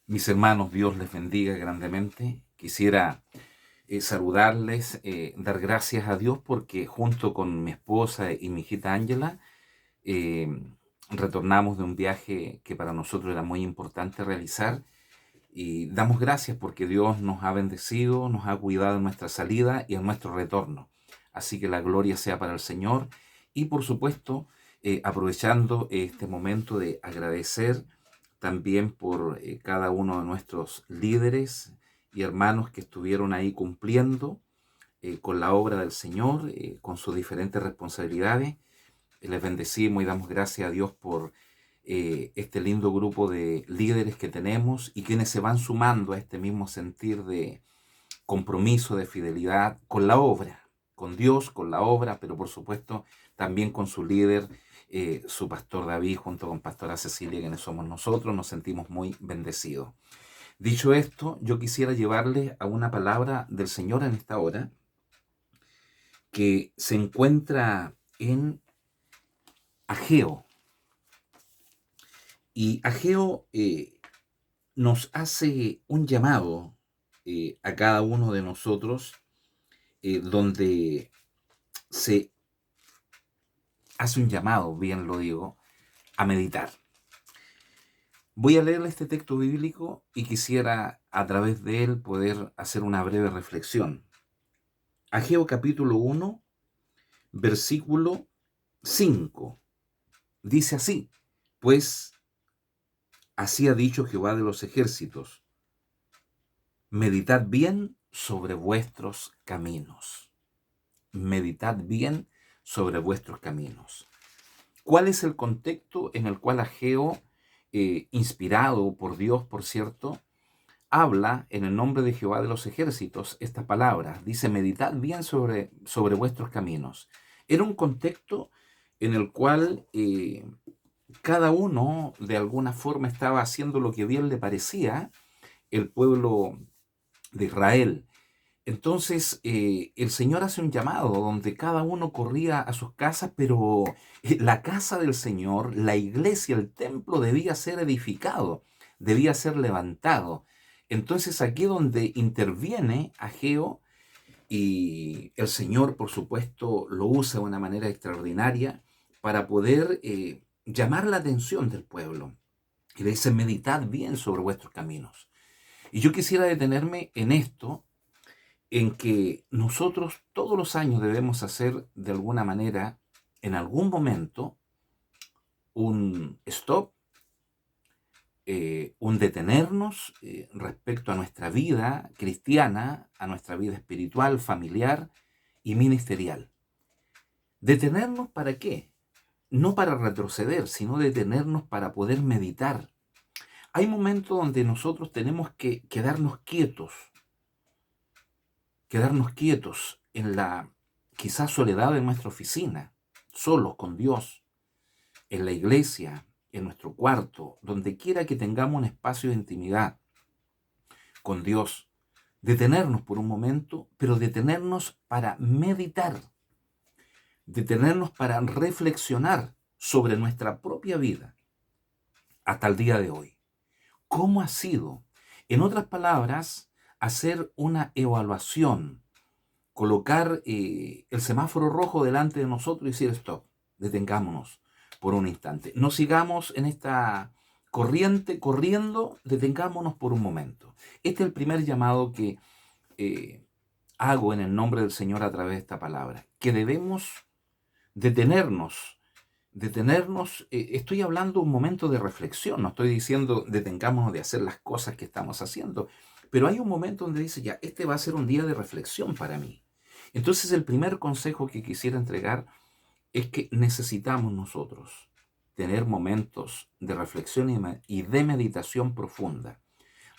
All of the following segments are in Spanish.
Mis hermanos, Dios les bendiga grandemente. Quisiera saludarles, dar gracias a Dios porque junto con mi esposa y mi hijita Ángela eh, retornamos de un viaje que para nosotros era muy importante realizar y damos gracias porque Dios nos ha bendecido, nos ha cuidado en nuestra salida y en nuestro retorno. Así que la gloria sea para el Señor y por supuesto aprovechando este momento de agradecer también por cada uno de nuestros líderes y hermanos que estuvieron ahí cumpliendo con la obra del Señor, con sus diferentes responsabilidades. Les bendecimos y damos gracias a Dios por este lindo grupo de líderes que tenemos y quienes se van sumando a este mismo sentir de compromiso, de fidelidad con la obra, con Dios, con la obra, pero por supuesto también con su líder, su pastor David, junto con pastora Cecilia, quienes somos nosotros, nos sentimos muy bendecidos. Dicho esto, yo quisiera llevarles a una palabra del Señor en esta hora que se encuentra en Ageo. Y Ageo nos hace un llamado a cada uno de nosotros donde se hace un llamado, bien lo digo, a meditar. Voy a leer este texto bíblico y quisiera a través de él poder hacer una breve reflexión. Ageo capítulo 1, versículo 5. Dice así: pues así ha dicho Jehová de los ejércitos, meditad bien sobre vuestros caminos. Meditad bien sobre vuestros caminos. ¿Cuál es el contexto en el cual Ageo, inspirado por Dios, por cierto, habla en el nombre de Jehová de los ejércitos estas palabras? Dice, meditad bien sobre vuestros caminos. Era un contexto en el cual cada uno de alguna forma estaba haciendo lo que bien le parecía, el pueblo de Israel. Entonces el Señor hace un llamado donde cada uno corría a sus casas, pero la casa del Señor, la iglesia, el templo debía ser edificado, debía ser levantado. Entonces aquí donde interviene Ageo y el Señor, por supuesto, lo usa de una manera extraordinaria para poder llamar la atención del pueblo. Y le dice, meditad bien sobre vuestros caminos. Y yo quisiera detenerme en esto, en que nosotros todos los años debemos hacer de alguna manera, en algún momento, un stop, un detenernos respecto a nuestra vida cristiana, a nuestra vida espiritual, familiar y ministerial. ¿Detenernos para qué? No para retroceder, sino detenernos para poder meditar. Hay momentos donde nosotros tenemos que quedarnos quietos en la quizás soledad de nuestra oficina, solos con Dios, en la iglesia, en nuestro cuarto, donde quiera que tengamos un espacio de intimidad con Dios. Detenernos por un momento, pero detenernos para meditar, detenernos para reflexionar sobre nuestra propia vida hasta el día de hoy. ¿Cómo ha sido? En otras palabras, hacer una evaluación, colocar el semáforo rojo delante de nosotros y decir stop, detengámonos por un instante. No sigamos en esta corriente corriendo, detengámonos por un momento. Este es el primer llamado que eh, hago en el nombre del Señor a través de esta palabra, que debemos detenernos. Detenernos, estoy hablando un momento de reflexión, no estoy diciendo detengámonos de hacer las cosas que estamos haciendo, pero hay un momento donde dice ya, este va a ser un día de reflexión para mí. Entonces el primer consejo que quisiera entregar es que necesitamos nosotros tener momentos de reflexión y de meditación profunda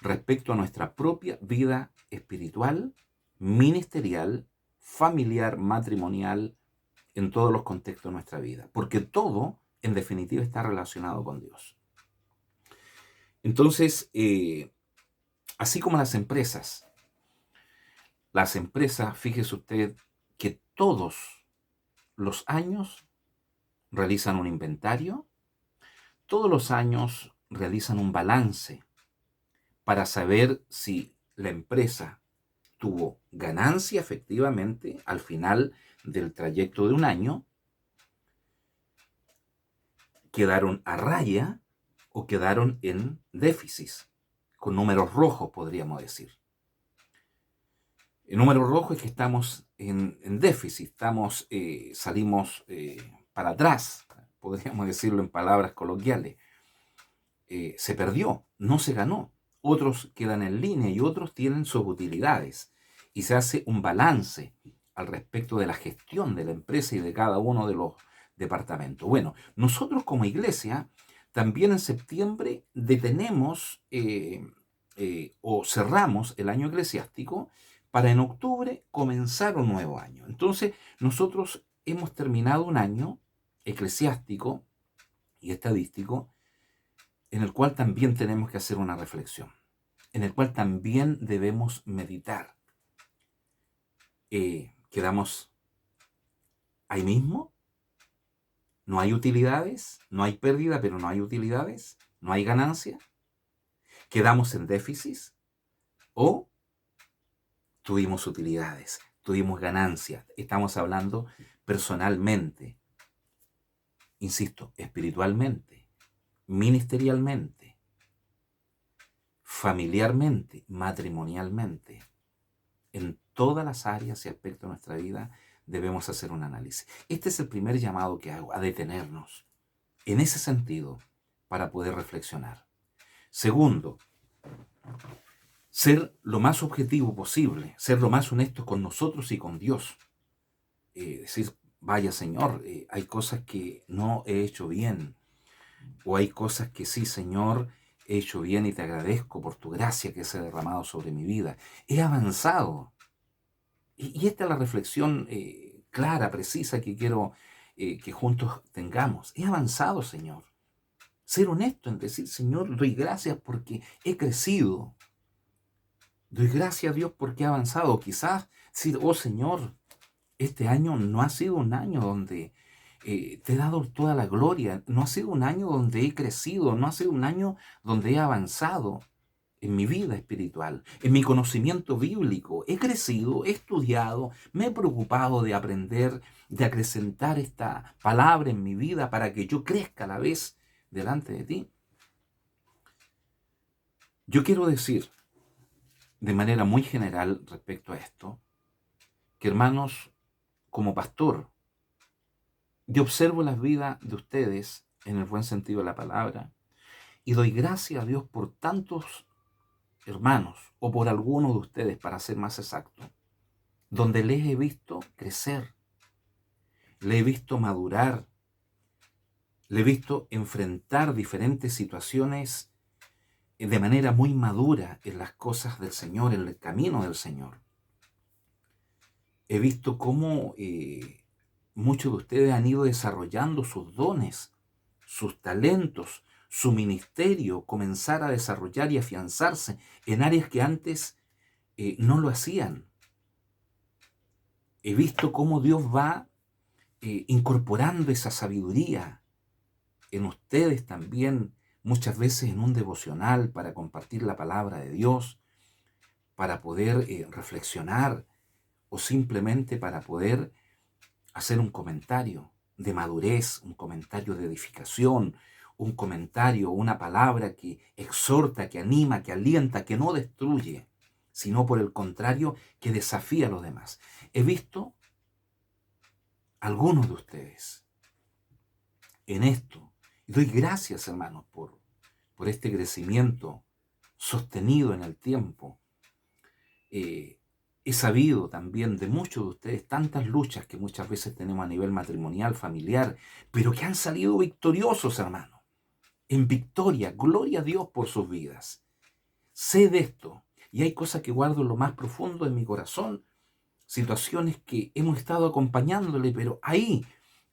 respecto a nuestra propia vida espiritual, ministerial, familiar, matrimonial, en todos los contextos de nuestra vida, porque todo, en definitiva, está relacionado con Dios. Entonces, así como las empresas, fíjese usted que todos los años realizan un inventario, todos los años realizan un balance para saber si la empresa tuvo ganancia efectivamente al final del trayecto de un año, quedaron a raya o quedaron en déficit, con números rojos, podríamos decir. El número rojo es que estamos en déficit, salimos para atrás, podríamos decirlo en palabras coloquiales. Se perdió, no se ganó. Otros quedan en línea y otros tienen sus utilidades. Y se hace un balance al respecto de la gestión de la empresa y de cada uno de los departamentos. Bueno, nosotros como iglesia también en septiembre detenemos o cerramos el año eclesiástico para en octubre comenzar un nuevo año. Entonces, nosotros hemos terminado un año eclesiástico y estadístico en el cual también tenemos que hacer una reflexión, en el cual también debemos meditar. ¿Quedamos ahí mismo? ¿No hay utilidades? ¿No hay pérdida, pero no hay utilidades? ¿No hay ganancia? ¿Quedamos en déficit? ¿O tuvimos utilidades? ¿Tuvimos ganancias? Estamos hablando personalmente, insisto, espiritualmente, ministerialmente, familiarmente, matrimonialmente. En todas las áreas y aspectos de nuestra vida debemos hacer un análisis. Este es el primer llamado que hago, a detenernos en ese sentido para poder reflexionar. Segundo, ser lo más objetivo posible, ser lo más honestos con nosotros y con Dios. Decir, vaya Señor, hay cosas que no he hecho bien, o hay cosas que sí, Señor, he hecho bien y te agradezco por tu gracia que se ha derramado sobre mi vida. He avanzado. Y esta es la reflexión clara, precisa que quiero que juntos tengamos. He avanzado, Señor. Ser honesto en decir, Señor, doy gracias porque he crecido. Doy gracias a Dios porque he avanzado. Quizás decir, oh Señor, este año no ha sido un año donde te he dado toda la gloria. No ha sido un año donde he crecido. No ha sido un año donde he avanzado en mi vida espiritual, en mi conocimiento bíblico. He crecido, he estudiado, me he preocupado de aprender, de acrecentar esta palabra en mi vida para que yo crezca a la vez delante de ti. Yo quiero decir, de manera muy general respecto a esto, que hermanos, como pastor, yo observo las vidas de ustedes en el buen sentido de la palabra y doy gracias a Dios por tantos hermanos, o por alguno de ustedes, para ser más exacto, donde les he visto crecer, le he visto madurar, le he visto enfrentar diferentes situaciones de manera muy madura en las cosas del Señor, en el camino del Señor. He visto cómo muchos de ustedes han ido desarrollando sus dones, sus talentos, su ministerio, comenzar a desarrollar y afianzarse en áreas que antes no lo hacían. He visto cómo Dios va incorporando esa sabiduría en ustedes también, muchas veces en un devocional para compartir la palabra de Dios, para poder reflexionar o simplemente para poder hacer un comentario de madurez, un comentario de edificación, un comentario, una palabra que exhorta, que anima, que alienta, que no destruye, sino por el contrario, que desafía a los demás. He visto algunos de ustedes en esto. Y doy gracias, hermanos, por este crecimiento sostenido en el tiempo. He sabido también de muchos de ustedes tantas luchas que muchas veces tenemos a nivel matrimonial, familiar, pero que han salido victoriosos, hermanos. En victoria, gloria a Dios por sus vidas. Sé de esto, y hay cosas que guardo en lo más profundo de mi corazón, situaciones que hemos estado acompañándole, pero ahí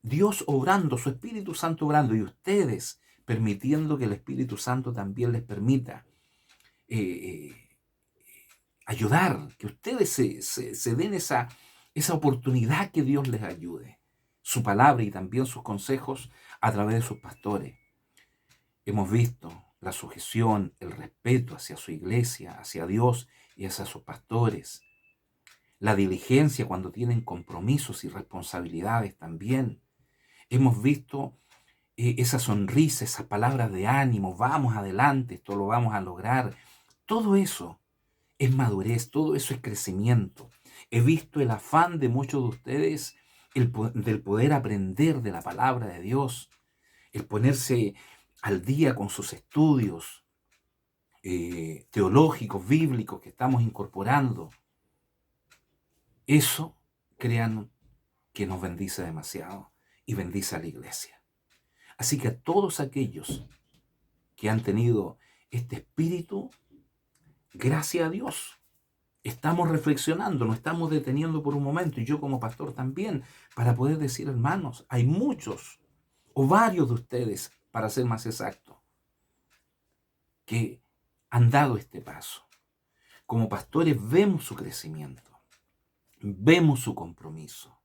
Dios obrando, su Espíritu Santo obrando, y ustedes permitiendo que el Espíritu Santo también les permita ayudar, que ustedes se den esa oportunidad que Dios les ayude. Su palabra y también sus consejos a través de sus pastores. Hemos visto la sujeción, el respeto hacia su iglesia, hacia Dios y hacia sus pastores, la diligencia cuando tienen compromisos y responsabilidades también. Hemos visto esa sonrisa, esas palabras de ánimo, vamos adelante, esto lo vamos a lograr. Todo eso es madurez, todo eso es crecimiento. He visto el afán de muchos de ustedes del poder aprender de la palabra de Dios, el ponerse al día con sus estudios teológicos, bíblicos que estamos incorporando. Eso, créanme, que nos bendice demasiado y bendice a la iglesia. Así que a todos aquellos que han tenido este espíritu, gracias a Dios, estamos reflexionando, nos estamos deteniendo por un momento, y yo como pastor también, para poder decir, hermanos, hay muchos o varios de ustedes, para ser más exacto, que han dado este paso. Como pastores vemos su crecimiento, vemos su compromiso,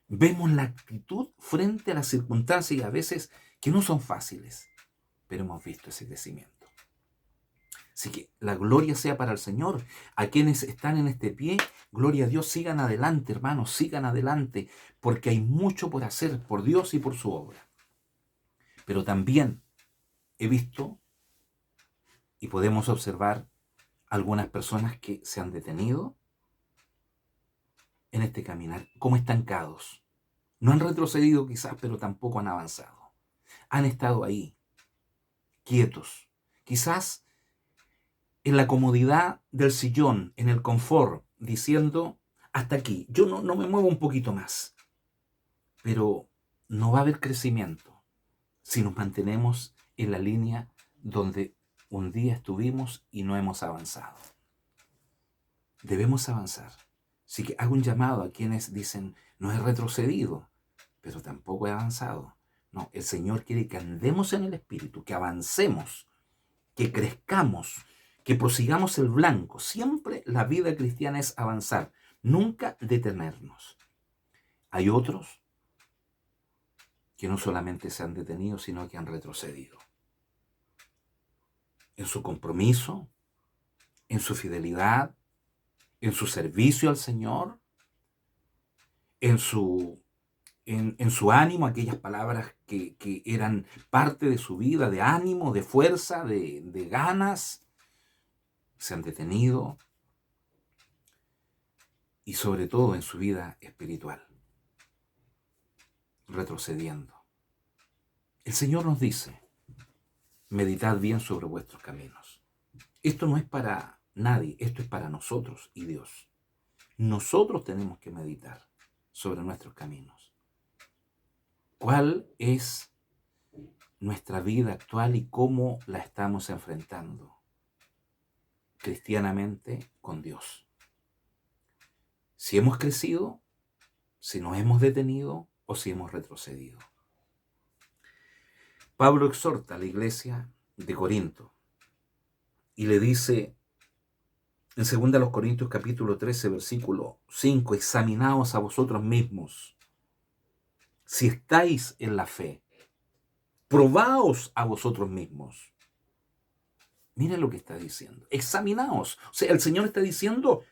vemos la actitud frente a las circunstancias, y a veces que no son fáciles, pero hemos visto ese crecimiento. Así que la gloria sea para el Señor. A quienes están en este pie, gloria a Dios, sigan adelante, hermanos, sigan adelante, porque hay mucho por hacer por Dios y por su obra. Pero también he visto y podemos observar algunas personas que se han detenido en este caminar, como estancados. No han retrocedido quizás, pero tampoco han avanzado. Han estado ahí, quietos, quizás en la comodidad del sillón, en el confort, diciendo, hasta aquí, yo no me muevo un poquito más. Pero no va a haber crecimiento si nos mantenemos en la línea donde un día estuvimos y no hemos avanzado. Debemos avanzar. Así que hago un llamado a quienes dicen, no he retrocedido, pero tampoco he avanzado. No, el Señor quiere que andemos en el Espíritu, que avancemos, que crezcamos, que prosigamos el blanco. Siempre la vida cristiana es avanzar, nunca detenernos. Hay otros que no solamente se han detenido, sino que han retrocedido. En su compromiso, en su fidelidad, en su servicio al Señor, en su ánimo, aquellas palabras que eran parte de su vida, de ánimo, de fuerza, de ganas, se han detenido, y sobre todo en su vida espiritual, retrocediendo. El Señor nos dice, meditad bien sobre vuestros caminos. Esto no es para nadie, esto es para nosotros y Dios. Nosotros tenemos que meditar sobre nuestros caminos. ¿Cuál es nuestra vida actual y cómo la estamos enfrentando cristianamente con Dios? Si hemos crecido, si nos hemos detenido o si hemos retrocedido. Pablo exhorta a la iglesia de Corinto y le dice en 2 Corintios capítulo 13, versículo 5, examinaos a vosotros mismos si estáis en la fe. Probaos a vosotros mismos. Miren lo que está diciendo. Examinaos. O sea, el Señor está diciendo,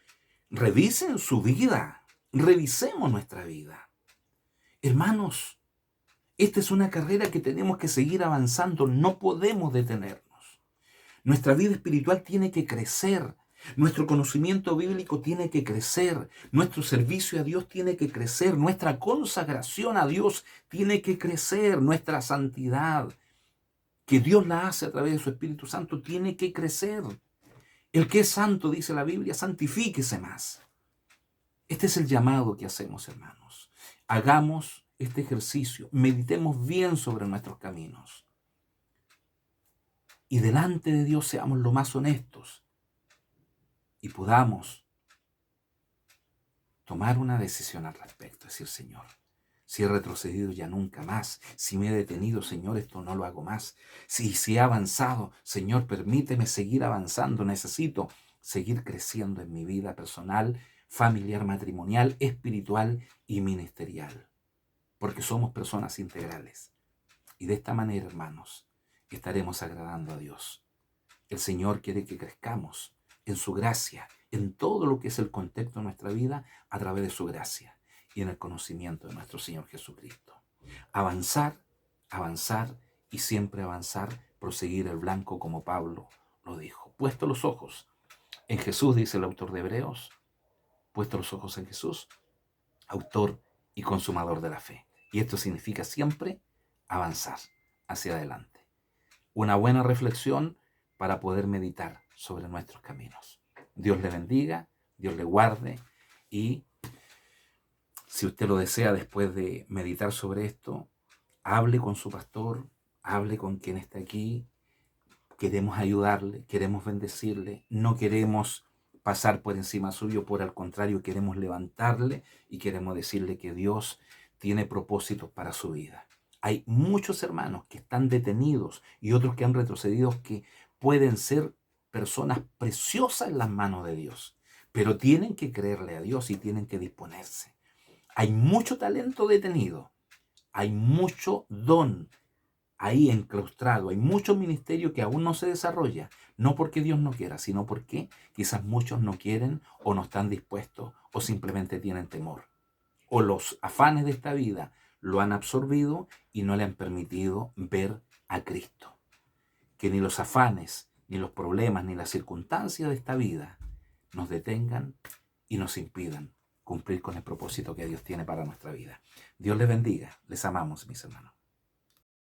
revisen su vida. Revisemos nuestra vida. Hermanos, esta es una carrera que tenemos que seguir avanzando. No podemos detenernos. Nuestra vida espiritual tiene que crecer. Nuestro conocimiento bíblico tiene que crecer. Nuestro servicio a Dios tiene que crecer. Nuestra consagración a Dios tiene que crecer. Nuestra santidad, que Dios la hace a través de su Espíritu Santo, tiene que crecer. El que es santo, dice la Biblia, santifíquese más. Este es el llamado que hacemos, hermanos. Hagamos este ejercicio, meditemos bien sobre nuestros caminos. Y delante de Dios seamos lo más honestos y podamos tomar una decisión al respecto. Decir, Señor, si he retrocedido, ya nunca más. Si me he detenido, Señor, esto no lo hago más. Si he avanzado, Señor, permíteme seguir avanzando. Necesito seguir creciendo en mi vida personal, familiar, matrimonial, espiritual y ministerial. Porque somos personas integrales. Y de esta manera, hermanos, estaremos agradando a Dios. El Señor quiere que crezcamos en su gracia, en todo lo que es el contexto de nuestra vida, a través de su gracia y en el conocimiento de nuestro Señor Jesucristo. Avanzar, avanzar y siempre avanzar, proseguir el blanco como Pablo lo dijo. Puesto los ojos en Jesús, dice el autor de Hebreos, puesto los ojos en Jesús, autor y consumador de la fe. Y esto significa siempre avanzar hacia adelante. Una buena reflexión para poder meditar sobre nuestros caminos. Dios le bendiga, Dios le guarde, y si usted lo desea, después de meditar sobre esto, hable con su pastor, hable con quien está aquí. Queremos ayudarle, queremos bendecirle, no queremos pasar por encima suyo, por el contrario, queremos levantarle y queremos decirle que Dios tiene propósitos para su vida. Hay muchos hermanos que están detenidos y otros que han retrocedido, que pueden ser personas preciosas en las manos de Dios, pero tienen que creerle a Dios y tienen que disponerse. Hay mucho talento detenido, hay mucho don ahí enclaustrado, hay mucho ministerio que aún no se desarrolla, no porque Dios no quiera, sino porque quizás muchos no quieren o no están dispuestos o simplemente tienen temor. O los afanes de esta vida lo han absorbido y no le han permitido ver a Cristo. Que ni los afanes, ni los problemas, ni las circunstancias de esta vida nos detengan y nos impidan cumplir con el propósito que Dios tiene para nuestra vida. Dios les bendiga. Les amamos, mis hermanos.